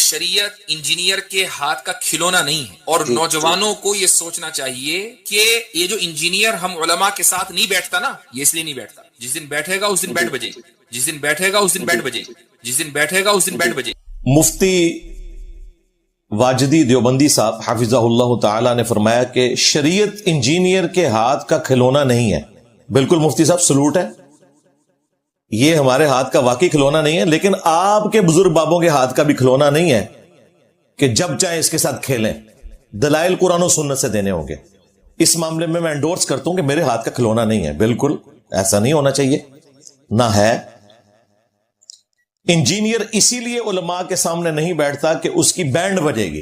شریعت انجینئر کے ہاتھ کا کھلونا نہیں ہے، اور نوجوانوں کو یہ سوچنا چاہیے کہ یہ جو انجینئر ہم علماء کے ساتھ نہیں بیٹھتا نا، یہ اس لیے نہیں بیٹھتا، جس دن بیٹھے گا اس دن بیٹھ بجے، جس دن بیٹھے گا اس دن بیٹھ بجے، جس دن بیٹھے گا اس دن بیٹھ بجے۔ مفتی واجدی دیوبندی صاحب حفظہ اللہ تعالی نے فرمایا کہ شریعت انجینئر کے ہاتھ کا کھلونا نہیں ہے۔ بالکل مفتی صاحب سلوٹ ہے، یہ ہمارے ہاتھ کا واقعی کھلونا نہیں ہے، لیکن آپ کے بزرگ بابوں کے ہاتھ کا بھی کھلونا نہیں ہے کہ جب چاہے اس کے ساتھ کھیلیں۔ دلائل قرآن و سنت سے دینے ہوں گے۔ اس معاملے میں انڈورس کرتا ہوں کہ میرے ہاتھ کا کھلونا نہیں ہے، بالکل ایسا نہیں ہونا چاہیے، نہ ہے۔ انجینئر اسی لیے علماء کے سامنے نہیں بیٹھتا کہ اس کی بینڈ بجے گی۔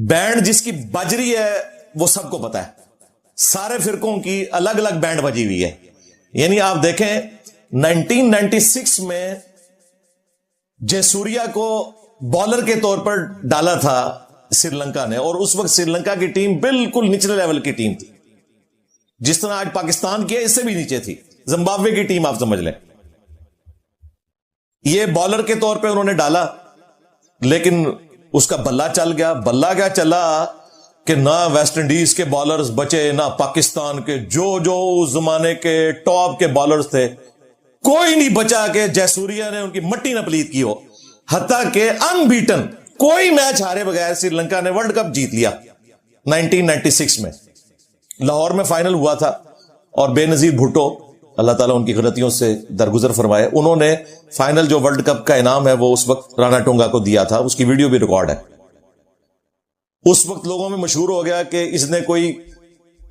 بینڈ جس کی بج رہی ہے وہ سب کو پتا ہے، سارے فرقوں کی الگ الگ بینڈ بجی ہوئی ہے۔ یعنی آپ دیکھیں 1996 میں جے سوریا کو بالر کے طور پر ڈالا تھا سری لنکا نے، اور اس وقت سری لنکا کی ٹیم بالکل نچلے لیول کی ٹیم تھی، جس طرح آج پاکستان کی ہے اس سے بھی نیچے تھی، زمبابوے کی ٹیم آپ سمجھ لیں۔ یہ بالر کے طور پہ انہوں نے ڈالا، لیکن اس کا بلہ چل گیا۔ بلہ کیا چلا کہ نہ ویسٹ انڈیز کے بالرز بچے، نہ پاکستان کے جو اس زمانے کے ٹاپ کے بالرز تھے، کوئی نہیں بچا کہ جے سوریا نے ان کی مٹی نہ پلیت کی ہو۔ حتیٰ کہ ان بیٹن کوئی میچ ہارے بغیر سری لنکا نے ورلڈ کپ جیت لیا 1996 میں۔ لاہور میں فائنل ہوا تھا، اور بے نظیر بھٹو، اللہ تعالیٰ ان کی غلطیوں سے درگزر فرمائے، انہوں نے فائنل جو ورلڈ کپ کا انعام ہے وہ اس وقت رانا ٹونگا کو دیا تھا، اس کی ویڈیو بھی ریکارڈ ہے۔ اس وقت لوگوں میں مشہور ہو گیا کہ اس نے کوئی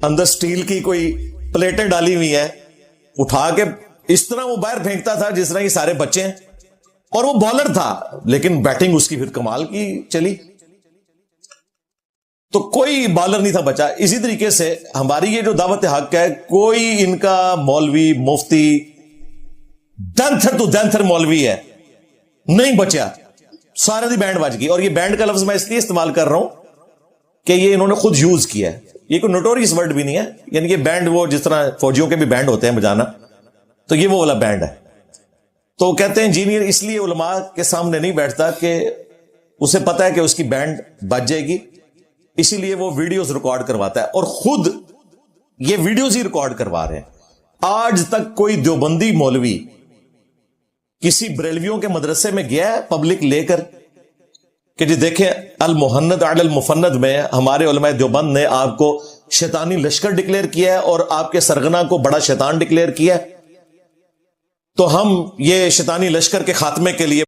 اندر سٹیل کی کوئی پلیٹیں ڈالی ہوئی ہیں، اٹھا کے اس طرح وہ باہر پھینکتا تھا جس طرح یہ سارے بچے ہیں، اور وہ بالر تھا، لیکن بیٹنگ اس کی پھر کمال کی چلی، تو کوئی بالر نہیں تھا بچا۔ اسی طریقے سے ہماری یہ جو دعوت حق ہے، کوئی ان کا مولوی مفتی دنتھر تو دنتھر مولوی ہے نہیں بچیا، سارے دی بینڈ بج گئی۔ اور یہ بینڈ کا لفظ میں اس لیے استعمال کر رہا ہوں کہ یہ انہوں نے خود یوز کیا ہے، یہ کوئی نوٹوریس ورڈ بھی نہیں ہے، یعنی کہ بینڈ وہ جس طرح فوجیوں کے بھی بینڈ ہوتے ہیں بجانا، تو یہ وہ والا بینڈ ہے۔ تو کہتے ہیں انجینئر اس لیے علماء کے سامنے نہیں بیٹھتا کہ اسے پتا ہے کہ اس کی بینڈ بج جائے گی، اسی لیے وہ ویڈیوز ریکارڈ کرواتا ہے، اور خود یہ ویڈیوز ہی ریکارڈ کروا رہے ہیں۔ آج تک کوئی دیوبندی مولوی کسی بریلویوں کے مدرسے میں گیا ہے پبلک لے کر کہ جی دیکھیں المحند علی المفند میں ہمارے علماء دیوبند نے آپ کو شیطانی لشکر ڈکلیئر کیا ہے، اور آپ کے سرغنہ کو بڑا شیطان ڈکلیئر کیا ہے، تو ہم یہ شیطانی لشکر کے خاتمے کے لیے